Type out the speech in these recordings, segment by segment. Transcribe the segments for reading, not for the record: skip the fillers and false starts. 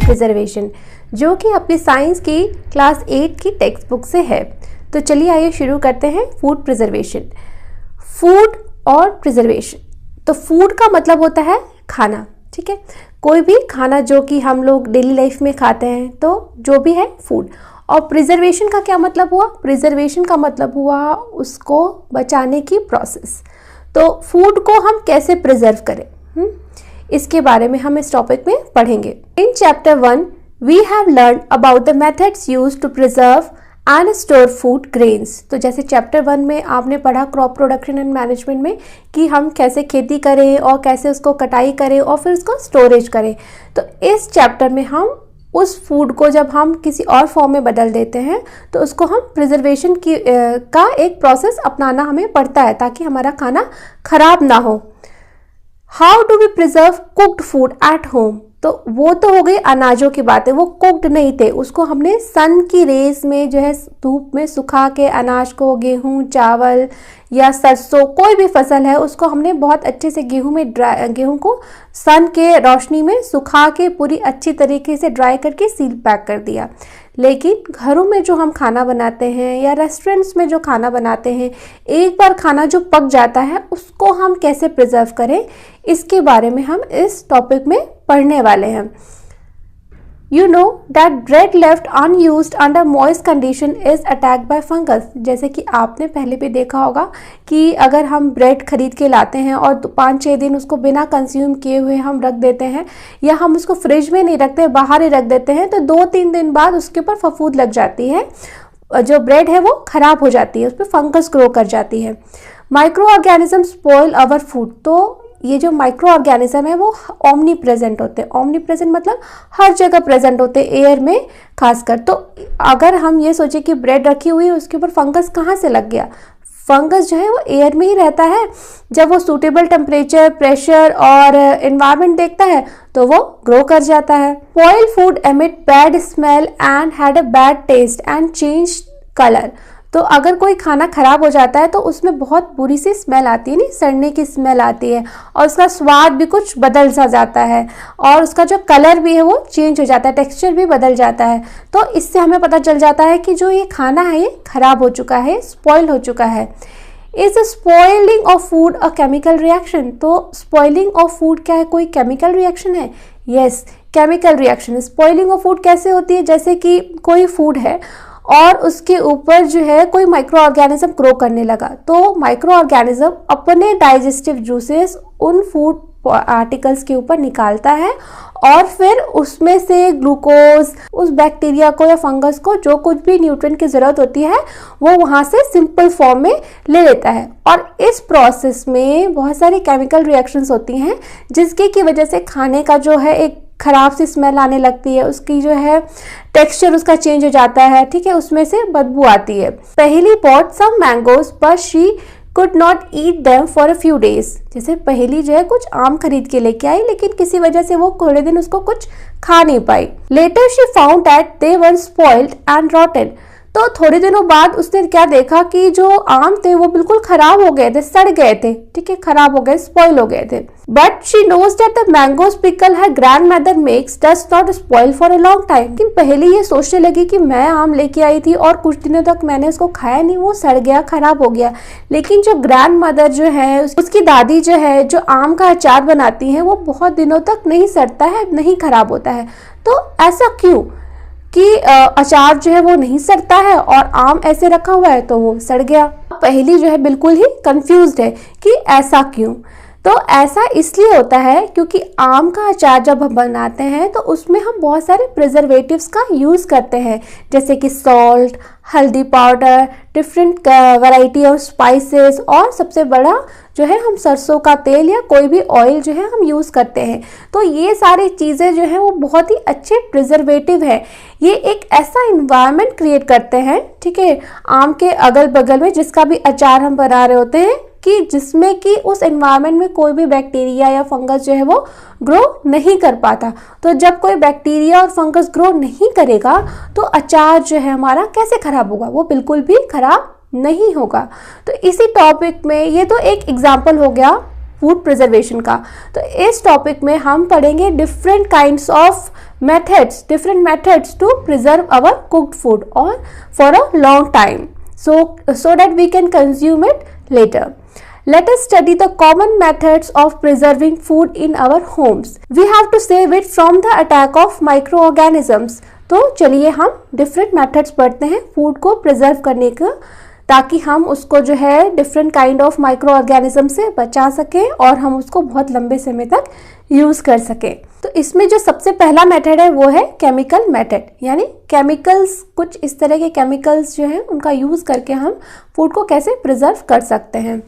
Preservation, जो कि अपनी साइंस की क्लास 8 की टेक्स्ट बुक से है। तो चलिए आइए शुरू करते हैं फूड प्रिजर्वेशन। फूड और प्रिजर्वेशन, तो फूड का मतलब होता है खाना, ठीक है, कोई भी खाना जो कि हम लोग डेली लाइफ में खाते हैं, तो जो भी है फूड। और प्रिजर्वेशन का क्या मतलब हुआ? प्रिजर्वेशन का मतलब हुआ उसको बचाने की प्रोसेस। तो फूड को हम कैसे प्रिजर्व करें, इसके बारे में हम इस टॉपिक में पढ़ेंगे। In chapter 1 we have learn about the methods used to preserve and store food grains. तो जैसे चैप्टर 1 में आपने पढ़ा क्रॉप प्रोडक्शन एंड मैनेजमेंट में कि हम कैसे खेती करें और कैसे उसको कटाई करें और फिर उसको स्टोरेज करें। तो इस चैप्टर में हम उस फूड को जब हम किसी और फॉर्म में बदल देते हैं तो उसको हम प्रिजर्वेशन की का एक प्रोसेस अपनाना हमें पड़ता है ताकि हमारा खाना खराब ना हो। How do we preserve cooked food at home? तो वो तो हो गई अनाजों की बात है, वो कुक्ड नहीं थे, उसको हमने सन की रेस में जो है धूप में सुखा के अनाज को, गेहूं, चावल या सरसों, कोई भी फसल है उसको हमने बहुत अच्छे से गेहूं को सन के रोशनी में सुखा के पूरी अच्छी तरीके से ड्राई करके सील पैक कर दिया। लेकिन घरों में जो हम खाना बनाते हैं या रेस्टोरेंट्स में जो खाना बनाते हैं, एक बार खाना जो पक जाता है उसको हम कैसे प्रिजर्व करें, इसके बारे में हम इस टॉपिक में पढ़ने वाले हैं। You know that bread left unused under moist condition is attacked by fungus। जैसे कि आपने पहले भी देखा होगा कि अगर हम ब्रेड खरीद के लाते हैं और 5-6 दिन उसको बिना कंज्यूम किए हुए हम रख देते हैं या हम उसको फ्रिज में नहीं रखते, बाहर ही रख देते हैं, तो 2-3 दिन बाद उसके ऊपर फफूंद लग जाती है, जो ब्रेड है वो खराब हो जाती है, उस पर फंगस ग्रो कर जाती है। Micro organism spoil our food. तो ये जो माइक्रो ऑर्गेनिज्म है वो ओमनी प्रेजेंट होते हैं। ओमनी प्रेजेंट मतलब हर जगह प्रेजेंट होते हैं, एयर में खासकर। तो अगर हम ये सोचे कि ब्रेड रखी हुई है उसके ऊपर फंगस कहाँ से लग गया, फंगस जो है वो एयर में ही रहता है। जब वो सूटेबल टेम्परेचर, प्रेशर और एनवायरनमेंट देखता है तो वो ग्रो कर जाता है। Spoiled food emit bad smell and had a bad taste and change colour. तो अगर कोई खाना खराब हो जाता है तो उसमें बहुत बुरी सी स्मेल आती है, नहीं, सड़ने की स्मेल आती है, और उसका स्वाद भी कुछ बदल सा जाता है और उसका जो कलर भी है वो चेंज हो जाता है, टेक्सचर भी बदल जाता है। तो इससे हमें पता चल जाता है कि जो ये खाना है ये खराब हो चुका है, स्पॉइल हो चुका है। Is spoiling of food a chemical reaction? तो स्पॉइलिंग ऑफ फूड क्या है, कोई केमिकल रिएक्शन है? Yes, chemical reaction. Spoiling of food कैसे होती है? जैसे कि कोई फूड है और उसके ऊपर जो है कोई माइक्रो ऑर्गेनिज्म ग्रो करने लगा, तो माइक्रो ऑर्गेनिज्म अपने डाइजेस्टिव जूसेस उन फूड आर्टिकल्स के ऊपर निकालता है और फिर उसमें से ग्लूकोज, उस बैक्टीरिया को या फंगस को जो कुछ भी न्यूट्रिएंट की ज़रूरत होती है वो वहाँ से सिंपल फॉर्म में ले लेता है। और इस प्रोसेस में बहुत सारी केमिकल रिएक्शंस होती हैं जिसकी की वजह से खाने का जो है एक खराब सी स्मेल आने लगती है, उसकी जो है टेक्सचर उसका चेंज हो जाता है, ठीक है, उसमें से बदबू आती है। Paheli bought some mangoes but she could not eat them for a few days. जैसे पहेली जो है कुछ आम खरीद के लेके आई लेकिन किसी वजह से वो थोड़े दिन उसको कुछ खा नहीं पाई। Later she found that they were spoiled and rotten. तो थोड़े दिनों बाद उसने क्या देखा कि जो आम थे वो बिल्कुल खराब हो गए थे, सड़ गए थे, ठीक है, खराब हो गए, स्पॉइल हो गए थे। But she knows that the mangoes pickle her grandmother makes does not spoil for a long time. लेकिन पहले ये सोचने लगी कि मैं आम लेके आई थी और कुछ दिनों तक मैंने उसको खाया नहीं, वो सड़ गया, खराब हो गया। लेकिन जो ग्रैंड मदर जो है, उसकी दादी जो है, जो आम का अचार बनाती है वो बहुत दिनों तक नहीं सड़ता है, नहीं खराब होता है। तो ऐसा क्यों कि अचार जो है वो नहीं सड़ता है और आम ऐसे रखा हुआ है तो वो सड़ गया? पहेली जो है बिल्कुल ही कंफ्यूज्ड है कि ऐसा क्यों। तो ऐसा इसलिए होता है क्योंकि आम का अचार जब हम बनाते हैं तो उसमें हम बहुत सारे प्रिजर्वेटिव्स का यूज़ करते हैं, जैसे कि सॉल्ट, हल्दी powder, different variety of spices, और सबसे बड़ा जो है हम सरसों का तेल या कोई भी ऑयल जो है हम यूज़ करते हैं। तो ये सारी चीज़ें जो है वो बहुत ही अच्छे प्रिजर्वेटिव है। ये एक ऐसा इन्वायरमेंट क्रिएट करते हैं, ठीक है, आम के अगल बगल में जिसका भी अचार हम बना रहे होते हैं, कि जिसमें कि उस एनवायरनमेंट में कोई भी बैक्टीरिया या फंगस जो है वो ग्रो नहीं कर पाता। तो जब कोई बैक्टीरिया और फंगस ग्रो नहीं करेगा तो अचार जो है हमारा कैसे खराब होगा? वो बिल्कुल भी खराब नहीं होगा। तो इसी टॉपिक में ये तो एक एग्जाम्पल हो गया फूड प्रिजर्वेशन का। तो इस टॉपिक में हम पढ़ेंगे different kinds of different methods to preserve our cooked food or for a long time, so that we can consume it later. Let us study the common methods of preserving food in our homes. We have to save it from the attack of microorganisms. तो चलिए हम different methods पढ़ते हैं food को preserve करने का, ताकि हम उसको जो है different kind of micro organism से बचा सकें और हम उसको बहुत लंबे समय तक यूज़ कर सकें। तो इसमें जो सबसे पहला मेथड है वो है केमिकल मेथड, यानी केमिकल्स, कुछ इस तरह के केमिकल्स जो हैं उनका यूज़ करके हम फूड को कैसे प्रिजर्व कर सकते हैं।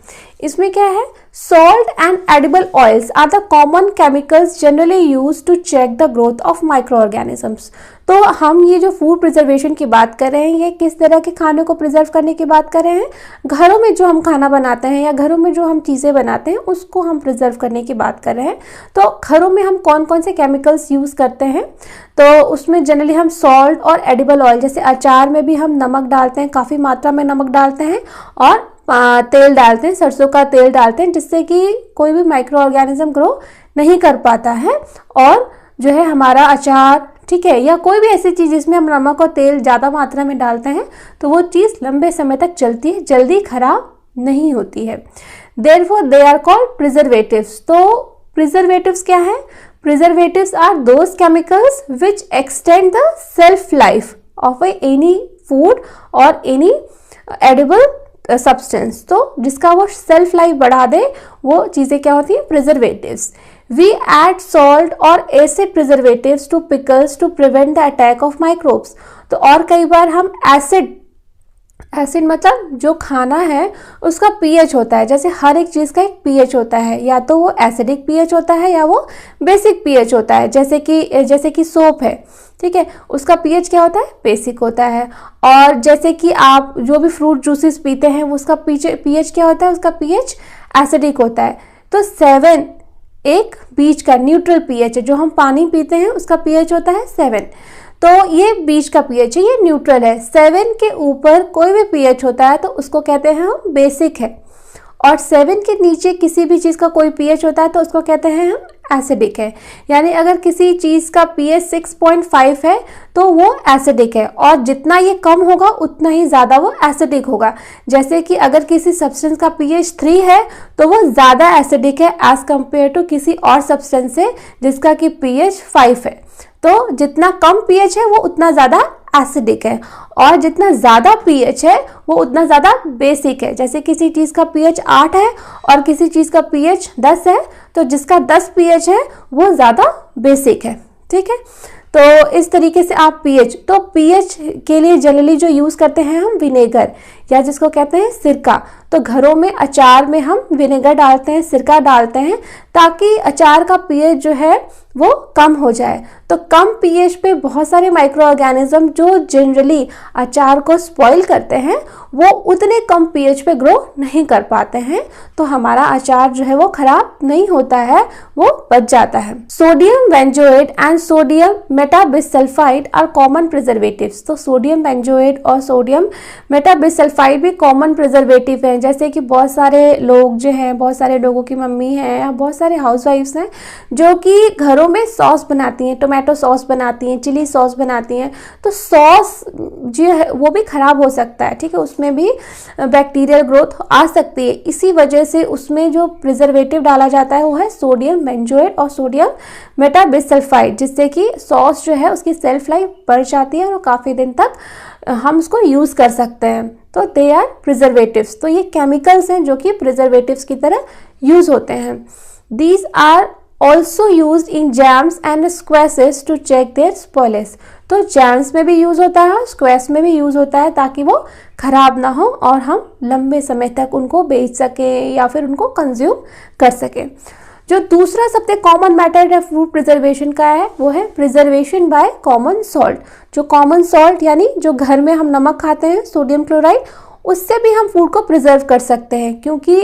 इसमें क्या है, salt and edible oils are the common chemicals generally use to check the growth of microorganisms. तो हम ये जो फूड प्रिजर्वेशन की बात कर रहे हैं, ये किस तरह के खाने को प्रिजर्व करने की बात कर रहे हैं, घरों में जो हम खाना बनाते हैं या घरों में जो हम चीज़ें बनाते हैं उसको हम प्रिजर्व करने की बात कर रहे हैं। तो घरों में हम कौन कौन से केमिकल्स यूज़ करते हैं, तो उसमें जनरली हम सॉल्ट और एडिबल ऑयल, जैसे अचार में भी हम नमक डालते हैं, काफ़ी मात्रा में नमक डालते हैं और तेल डालते हैं, सरसों का तेल डालते हैं, जिससे कि कोई भी माइक्रो ऑर्गेनिज्म ग्रो नहीं कर पाता है और जो है हमारा अचार, ठीक है, या कोई भी ऐसी चीज़ जिसमें हम नमक और तेल ज़्यादा मात्रा में डालते हैं तो वो चीज़ लंबे समय तक चलती है, जल्दी खराब नहीं होती है। Therefore they are called preservatives. तो प्रिजर्वेटिव्स क्या है, preservatives are those chemicals which extend the shelf life of any food और एनी एडिबल सब्सटेंस। तो जिसका वो सेल्फ लाइफ बढ़ा दे वो चीज़ें क्या होती हैं, प्रिजर्वेटिव्स। We add salt और acid preservatives to pickles to prevent the attack of microbes। तो और कई बार हम एसिड मतलब जो खाना है उसका पीएच होता है, जैसे हर एक चीज़ का एक पीएच होता है, या तो वो एसिडिक पीएच होता है या वो बेसिक पीएच होता है। जैसे कि सोप है, ठीक है, उसका पीएच क्या होता है, बेसिक होता है। और जैसे कि आप जो भी फ्रूट जूसेस पीते हैं उसका पीएच क्या होता है, उसका पीएच एसिडिक होता है। तो 7 एक बीच का न्यूट्रल पीएच है, जो हम पानी पीते हैं उसका पीएच होता है 7। तो ये बीच का पीएच है, ये न्यूट्रल है। 7 के ऊपर कोई भी पीएच होता है तो उसको कहते हैं हम बेसिक है, और 7 के नीचे किसी भी चीज़ का कोई पीएच होता है तो उसको कहते हैं हम एसिडिक है। यानी अगर किसी चीज़ का पीएच 6.5 है तो वो एसिडिक है, और जितना ये कम होगा उतना ही ज़्यादा वो एसिडिक होगा। जैसे कि अगर किसी सब्सटेंस का पीएच 3 है तो वो ज़्यादा एसिडिक है एज कम्पेयर टू किसी और सब्सटेंस से जिसका कि पीएच 5 है। तो जितना कम पीएच है वो उतना ज़्यादा एसिडिक है, और जितना ज़्यादा पीएच है वो उतना ज़्यादा बेसिक है। जैसे किसी चीज़ का पीएच 8 है और किसी चीज़ का पीएच 10 है, तो जिसका 10 पीएच है वो ज़्यादा बेसिक है, ठीक है। तो इस तरीके से आप तो पीएच के लिए जनरली जो यूज़ करते हैं हम विनेगर, या जिसको कहते हैं सिरका। तो घरों में अचार में हम विनेगर डालते हैं, सिरका डालते हैं, ताकि अचार का पीएच जो है वो कम हो जाए। तो कम पीएच पे बहुत सारे माइक्रो ऑर्गेनिज्म जो जनरली अचार को स्पॉइल करते हैं वो उतने कम पीएच पे ग्रो नहीं कर पाते हैं, तो हमारा अचार जो है वो खराब नहीं होता है, वो बच जाता है। Sodium benzoate and sodium metabisulphite are common preservatives. तो सोडियम बेंजोएट और सोडियम मेटाबिसल्फाइड भी कॉमन प्रिजर्वेटिव हैं। जैसे कि बहुत सारे लोग जो हैं, बहुत सारे लोगों की मम्मी हैं या बहुत सारे हाउसवाइफ्स हैं जो कि घरों में सॉस बनाती हैं, टोमेटो सॉस बनाती हैं, चिली सॉस बनाती हैं। तो सॉस जो है वो भी खराब हो सकता है, ठीक है, उसमें भी बैक्टीरियल ग्रोथ आ सकती है। इसी वजह से उसमें जो प्रिजर्वेटिव डाला जाता है वो है सोडियम बेंजोएट और सोडियम मेटाबिसल्फाइड, जिससे कि सॉस जो है उसकी सेल्फ लाइफ बढ़ जाती है और काफ़ी दिन तक हम उसको यूज़ कर सकते हैं। तो दे आर प्रिजर्वेटिव्स। तो ये केमिकल्स हैं जो कि प्रिजर्वेटिव्स की तरह यूज़ होते हैं। These are also use in jams and squashes to check their spoilage. तो जैम्स में भी यूज़ होता है, स्क्वैश में भी यूज़ होता है, ताकि वो ख़राब ना हो और हम लंबे समय तक उनको बेच सकें या फिर उनको कंज्यूम कर सकें। जो दूसरा सबसे कॉमन मेथड है फूड प्रिजर्वेशन का है वो है प्रिजर्वेशन बाय कॉमन सॉल्ट। जो कॉमन सॉल्ट यानी जो घर में हम नमक खाते हैं, सोडियम क्लोराइड, उससे भी हम फूड को प्रिजर्व कर सकते हैं, क्योंकि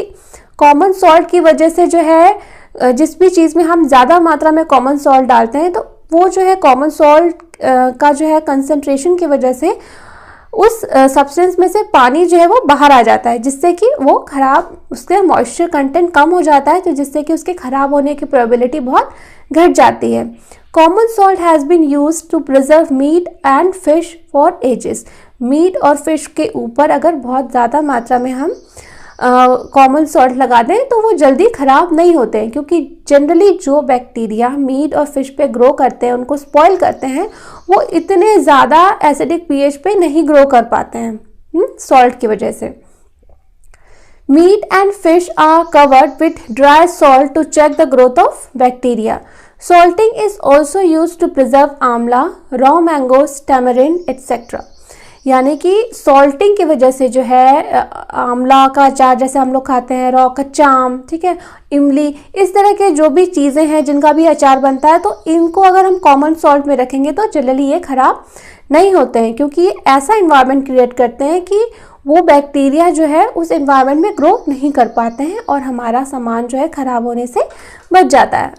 कॉमन सॉल्ट की वजह से जो है जिस भी चीज़ में हम ज़्यादा मात्रा में कॉमन सॉल्ट डालते हैं तो वो जो है कॉमन सॉल्ट का जो है कंसंट्रेशन की वजह से उस सब्सटेंस में से पानी जो है वो बाहर आ जाता है, जिससे कि वो खराब, उसके मॉइस्चर कंटेंट कम हो जाता है, तो जिससे कि उसके खराब होने की प्रोबेबिलिटी बहुत घट जाती है। Common salt has been used to preserve meat and fish for ages. Meat और फिश के ऊपर अगर बहुत ज़्यादा मात्रा में हम कॉमन सॉल्ट लगा दें तो वो जल्दी ख़राब नहीं होते हैं, क्योंकि जनरली जो बैक्टीरिया मीट और फिश पे ग्रो करते हैं, उनको स्पॉइल करते हैं, वो इतने ज़्यादा एसिडिक पीएच पे नहीं ग्रो कर पाते हैं सॉल्ट की वजह से। Meat and fish are covered with dry salt to check the growth of bacteria. Salting is also use to preserve amla, raw mangoes, tamarind etcetera. यानी कि सॉल्टिंग की वजह से जो है आंवला का अचार जैसे हम लोग खाते हैं, रॉ कच्चा आम, ठीक है, इमली, इस तरह के जो भी चीज़ें हैं जिनका भी अचार बनता है, तो इनको अगर हम कॉमन सॉल्ट में रखेंगे तो जनरली ये ख़राब नहीं होते हैं, क्योंकि ये ऐसा इन्वायरमेंट क्रिएट करते हैं कि वो बैक्टीरिया जो है उस इन्वायरमेंट में ग्रो नहीं कर पाते हैं और हमारा सामान जो है ख़राब होने से बच जाता है।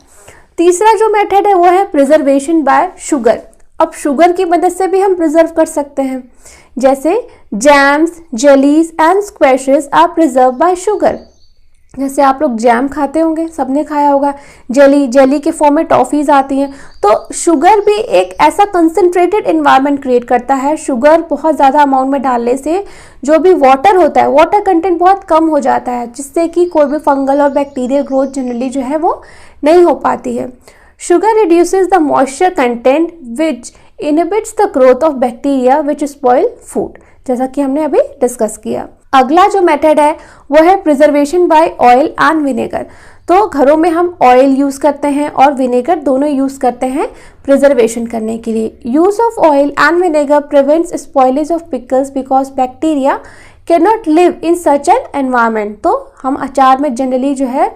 तीसरा जो मेथड है वो है प्रिजर्वेशन बाय शुगर। अब शुगर की मदद से भी हम प्रिजर्व कर सकते हैं, जैसे jams, jellies and squashes are preserve by sugar. जैसे आप लोग जैम खाते होंगे, सबने खाया होगा, जेली के फॉर्म में टॉफ़ीज़ आती हैं, तो शुगर भी एक ऐसा कंसंट्रेटेड इन्वायरमेंट क्रिएट करता है। शुगर बहुत ज़्यादा अमाउंट में डालने से जो भी वाटर होता है, वाटर कंटेंट बहुत कम हो जाता है, जिससे कि कोई भी फंगल और बैक्टीरियल ग्रोथ जनरली जो है वो नहीं हो पाती है। Sugar reduces the moisture content which inhibits the growth of bacteria which spoil food, जैसा कि हमने अभी डिस्कस किया। अगला जो मेथड है वो है preservation by oil and vinegar. तो घरों में हम ऑयल यूज़ करते हैं और विनेगर दोनों यूज़ करते हैं प्रिजर्वेशन करने के लिए। Use of oil and vinegar prevents spoilage of pickles because bacteria can not live in such an environment. तो हम अचार में जनरली जो है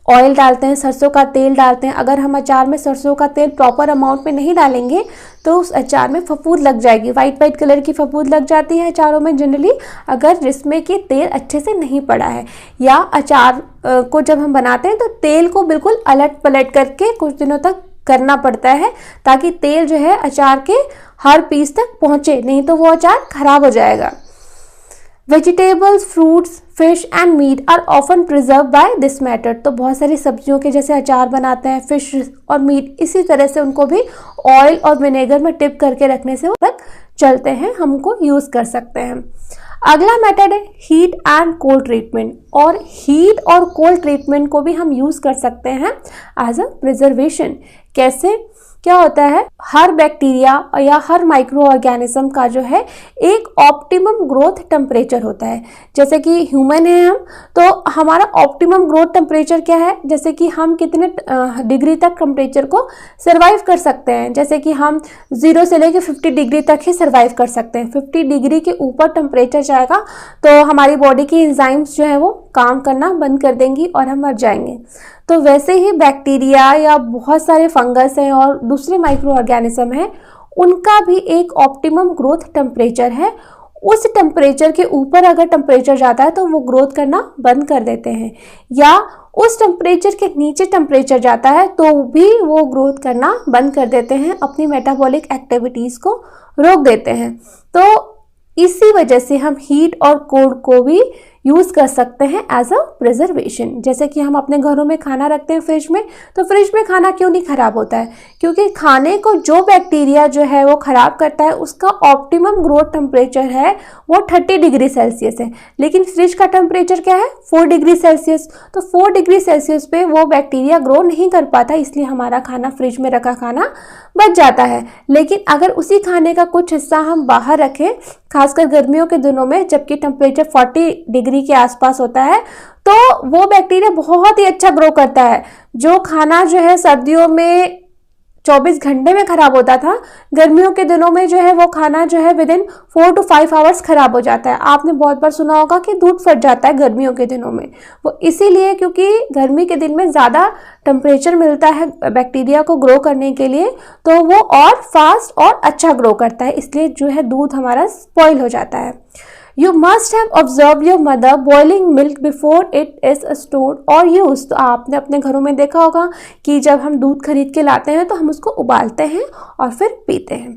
ऑयल डालते हैं, सरसों का तेल डालते हैं। अगर हम अचार में सरसों का तेल प्रॉपर अमाउंट में नहीं डालेंगे तो उस अचार में फफूंद लग जाएगी, वाइट कलर की फफूंद लग जाती है अचारों में जनरली, अगर जिसमें कि तेल अच्छे से नहीं पड़ा है। या अचार को जब हम बनाते हैं तो तेल को बिल्कुल अलट पलट करके कुछ दिनों तक करना पड़ता है, ताकि तेल जो है अचार के हर पीस तक पहुँचे, नहीं तो वो अचार खराब हो जाएगा। Vegetables, fruits, fish and meat are often preserve by this method. तो बहुत सारी सब्जियों के जैसे अचार बनाते हैं, फिश और मीट, इसी तरह से उनको भी ऑयल और विनेगर में टिप करके रखने से वो तक चलते हैं, हमको यूज़ कर सकते हैं। अगला मेथड है हीट एंड कोल्ड ट्रीटमेंट। और हीट और कोल्ड ट्रीटमेंट को भी हम यूज़ कर सकते हैं एज अ प्रिजर्वेशन। कैसे? क्या होता है, हर बैक्टीरिया या हर माइक्रो ऑर्गेनिज्म का जो है एक ऑप्टिमम ग्रोथ टेम्परेचर होता है। जैसे कि ह्यूमन है हम, तो हमारा ऑप्टिमम ग्रोथ टेम्परेचर क्या है, जैसे कि हम कितने डिग्री तक टेम्परेचर को सर्वाइव कर सकते हैं। जैसे कि हम 0 से लेकर 50 डिग्री तक ही सर्वाइव कर सकते हैं। 50 डिग्री के ऊपर टेम्परेचर जाएगा तो हमारी बॉडी की एंजाइम्स जो है वो काम करना बंद कर देंगी और हम मर जाएंगे। तो वैसे ही बैक्टीरिया या बहुत सारे फंगस हैं और दूसरे माइक्रो ऑर्गेनिज्म हैं, उनका भी एक ऑप्टिमम ग्रोथ टेम्परेचर है। उस टेम्परेचर के ऊपर अगर टेम्परेचर जाता है तो वो ग्रोथ करना बंद कर देते हैं, या उस टेम्परेचर के नीचे टेम्परेचर जाता है तो भी वो ग्रोथ करना बंद कर देते हैं, अपनी मेटाबॉलिक एक्टिविटीज़ को रोक देते हैं। तो इसी वजह से हम हीट और कोल्ड को भी यूज़ कर सकते हैं एज अ प्रिजर्वेशन। जैसे कि हम अपने घरों में खाना रखते हैं फ्रिज में, तो फ्रिज में खाना क्यों नहीं ख़राब होता है? क्योंकि खाने को जो बैक्टीरिया जो है वो ख़राब करता है, उसका ऑप्टिमम ग्रोथ टेम्परेचर है वो 30 डिग्री सेल्सियस है, लेकिन फ्रिज का टेम्परेचर क्या है, 4 डिग्री सेल्सियस। तो 4 डिग्री सेल्सियस पे वो बैक्टीरिया ग्रो नहीं कर पाता, इसलिए हमारा खाना, फ्रिज में रखा खाना बच जाता है। लेकिन अगर उसी खाने का कुछ हिस्सा हम बाहर रखें, खासकर गर्मियों के दिनों में जबकि टेम्परेचर 40 डिग्री के आसपास होता है, तो वो बैक्टीरिया बहुत ही अच्छा ग्रो करता है। जो खाना जो है सर्दियों में 24 घंटे में खराब होता था, गर्मियों के दिनों में जो है वो खाना जो है विदिन 4 to 5 आवर्स खराब हो जाता है। आपने बहुत बार सुना होगा कि दूध फट जाता है गर्मियों के दिनों में, वो इसीलिए क्योंकि गर्मी के दिन में ज़्यादा टेम्परेचर मिलता है बैक्टीरिया को ग्रो करने के लिए, तो वो और फास्ट और अच्छा ग्रो करता है, इसलिए जो है दूध हमारा स्पॉइल हो जाता है। You must have observed your mother boiling milk before it is stored or used। तो आपने अपने घरों में देखा होगा कि जब हम दूध खरीद के लाते हैं तो हम उसको उबालते हैं और फिर पीते हैं।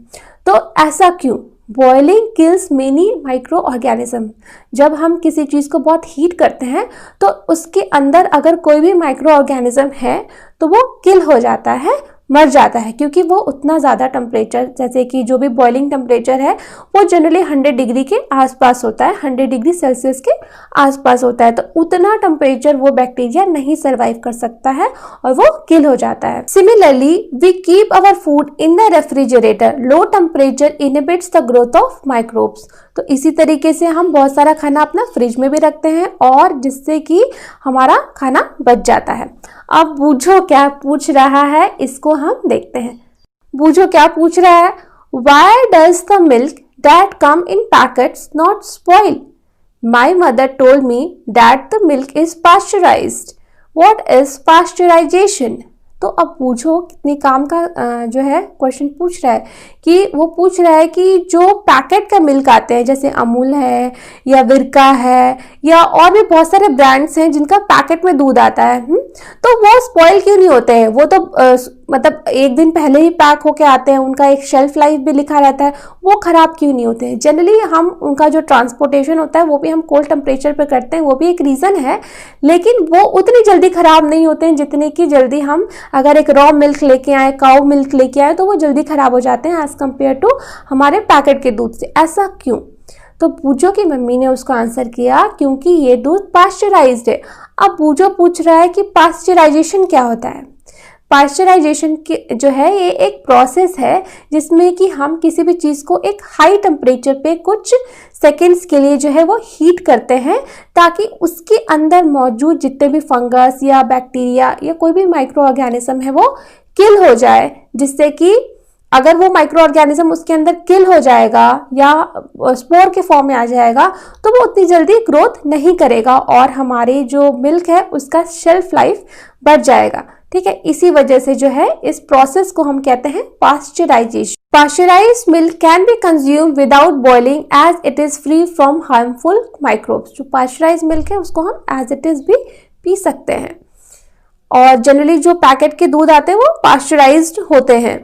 तो ऐसा क्यों? Boiling kills many micro organism. जब हम किसी चीज़ को बहुत हीट करते हैं तो उसके अंदर अगर कोई भी माइक्रो ऑर्गेनिज्म है तो वो किल हो जाता है, मर जाता है, क्योंकि वो उतना ज़्यादा टेम्परेचर, जैसे कि जो भी बॉइलिंग टेम्परेचर है वो जनरली 100 डिग्री के आसपास होता है, 100 डिग्री सेल्सियस के आसपास होता है, तो उतना टेम्परेचर वो बैक्टीरिया नहीं सर्वाइव कर सकता है और वो किल हो जाता है। Similarly we keep our food in the refrigerator, low temperature inhibits the growth of microbes. तो इसी तरीके से हम बहुत सारा खाना अपना फ्रिज में भी रखते हैं और जिससे कि हमारा खाना बच जाता है। अब बूझो क्या पूछ रहा है, इसको हम देखते हैं। बूझो क्या पूछ रहा है, Why does the milk that come in packets not spoil? My mother told me that the milk is pasteurized. What is pasteurization? तो अब पूछो कितनी काम का जो है क्वेश्चन पूछ रहा है कि वो पूछ रहा है कि जो पैकेट का मिल्क आते हैं जैसे अमूल है या विरका है या और भी बहुत सारे ब्रांड्स हैं जिनका पैकेट में दूध आता है, तो वो स्पॉइल क्यों नहीं होते हैं? वो तो मतलब एक दिन पहले ही पैक होके आते हैं, उनका एक शेल्फ लाइफ भी लिखा रहता है, वो खराब क्यों नहीं होते हैं? जनरली हम उनका जो ट्रांसपोर्टेशन होता है वो भी हम कोल्ड टेम्परेचर पे करते हैं, वो भी एक रीज़न है, लेकिन वो उतनी जल्दी खराब नहीं होते हैं जितने की जल्दी हम अगर एक रॉ मिल्क लेके आए, काऊ मिल्क लेके आए, तो वो जल्दी खराब हो जाते हैं एज कम्पेयर टू हमारे पैकेट के दूध से। ऐसा क्यों? तो बूझो की मम्मी ने उसको आंसर किया क्योंकि ये दूध पास्चराइज्ड है। अब बूझो पूछ रहा है कि पास्चराइजेशन क्या होता है। पास्चराइजेशन जो है ये एक प्रोसेस है जिसमें कि हम किसी भी चीज़ को एक हाई टेम्परेचर पे कुछ सेकेंड्स के लिए जो है वो हीट करते हैं ताकि उसके अंदर मौजूद जितने भी फंगस या बैक्टीरिया या कोई भी माइक्रो ऑर्गेनिज्म है वो किल हो जाए, जिससे कि अगर वो माइक्रो ऑर्गेनिज्म उसके अंदर किल हो जाएगा या स्पोर के फॉर्म में आ जाएगा तो वो उतनी जल्दी ग्रोथ नहीं करेगा और हमारी जो मिल्क है उसका शेल्फ लाइफ बढ़ जाएगा। ठीक है, इसी वजह से जो है इस प्रोसेस को हम कहते हैं pasteurisation. Pasteurised milk can be consume without boiling as it is free from harmful microbes. जो पास्चराइज्ड मिल्क है उसको हम एज इट इज भी पी सकते हैं और जनरली जो पैकेट के दूध आते हैं वो पास्चराइज्ड होते हैं।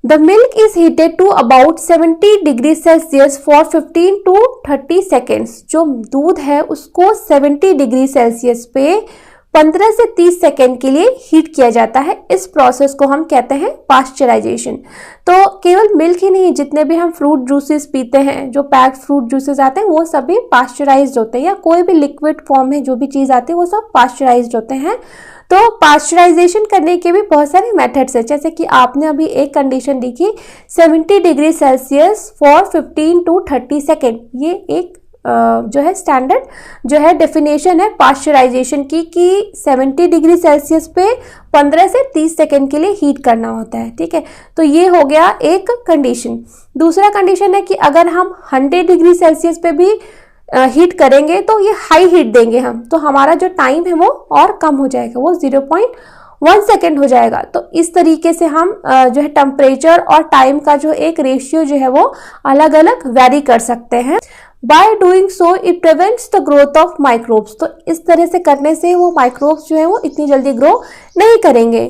The milk is heated to about 70 degree Celsius for 15 to 30 seconds। जो दूध है उसको 70 डिग्री सेल्सियस पे 15 से 30 सेकेंड के लिए हीट किया जाता है। इस प्रोसेस को हम कहते हैं पास्चराइजेशन। तो केवल मिल्क ही नहीं, जितने भी हम फ्रूट जूसेस पीते हैं, जो पैक्ड फ्रूट जूसेस आते हैं वो सभी पास्चराइज्ड होते हैं, या कोई भी लिक्विड फॉर्म में जो भी चीज़ आती है वो सब पास्चराइज्ड होते हैं। तो पास्चराइजेशन करने के भी बहुत सारे मेथड्स हैं, जैसे कि आपने अभी एक कंडीशन देखी 70 degree Celsius for 15 to 30 second. ये एक जो है स्टैंडर्ड जो है डेफिनेशन है पास्चराइजेशन की कि 70 डिग्री सेल्सियस पे 15 से 30 सेकेंड के लिए हीट करना होता है। ठीक है, तो ये हो गया एक कंडीशन। दूसरा कंडीशन है कि अगर हम 100 डिग्री सेल्सियस पे भी हीट करेंगे तो ये हाई हीट देंगे हम, तो हमारा जो टाइम है वो और कम हो जाएगा, वो 0.1 सेकेंड हो जाएगा। तो इस तरीके से हम जो है टेम्परेचर और टाइम का जो एक रेशियो जो है वो अलग अलग वेरी कर सकते हैं। By doing so it prevents the growth of microbes. तो इस तरह से करने से वो माइक्रोब्स जो है वो इतनी जल्दी ग्रो नहीं करेंगे।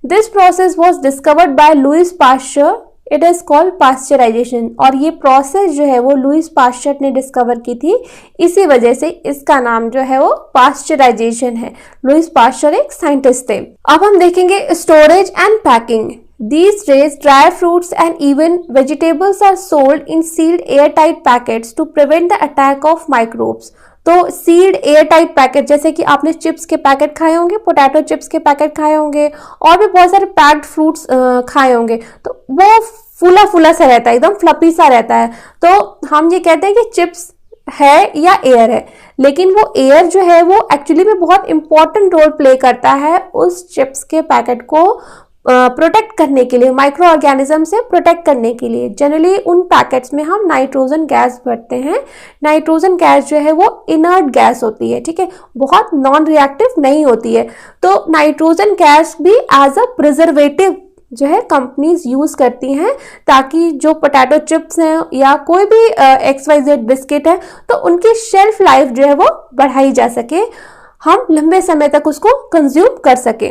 This process was discovered by Louis Pasteur, it is called pasteurisation. और ये प्रोसेस जो है वो लुइस पास्चर ने डिस्कवर की थी, इसी वजह से इसका नाम जो है वो पास्चराइजेशन है। लुइस पास्चर एक साइंटिस्ट थे। अब हम देखेंगे storage and packing. These days, dry fruits and even vegetables are sold in sealed airtight packets to prevent the attack of microbes। तो सील्ड एयरटाइट पैकेट, जैसे कि आपने चिप्स के पैकेट खाए होंगे, पोटैटो चिप्स के पैकेट खाए होंगे और भी बहुत सारे पैक्ड फ्रूट्स खाए होंगे, तो वो फूला फूला सा रहता है, एकदम फ्लपी सा रहता है। तो हम ये कहते हैं कि चिप्स है या एयर है, लेकिन वो एयर जो है वो एक्चुअली में बहुत इंपॉर्टेंट रोल प्ले करता है उस चिप्स के पैकेट को प्रोटेक्ट करने के लिए, माइक्रो ऑर्गेनिज्म से प्रोटेक्ट करने के लिए। जनरली उन पैकेट्स में हम नाइट्रोजन गैस भरते हैं। नाइट्रोजन गैस जो है वो इनर्ट गैस होती है, ठीक है, बहुत नॉन रिएक्टिव नहीं होती है। तो नाइट्रोजन गैस भी एज अ प्रिजर्वेटिव जो है कंपनीज यूज करती हैं ताकि जो पोटैटो चिप्स हैं या कोई भी XYZ बिस्किट है तो उनकी शेल्फ लाइफ जो है वो बढ़ाई जा सके, हम लंबे समय तक उसको कंज्यूम कर सके।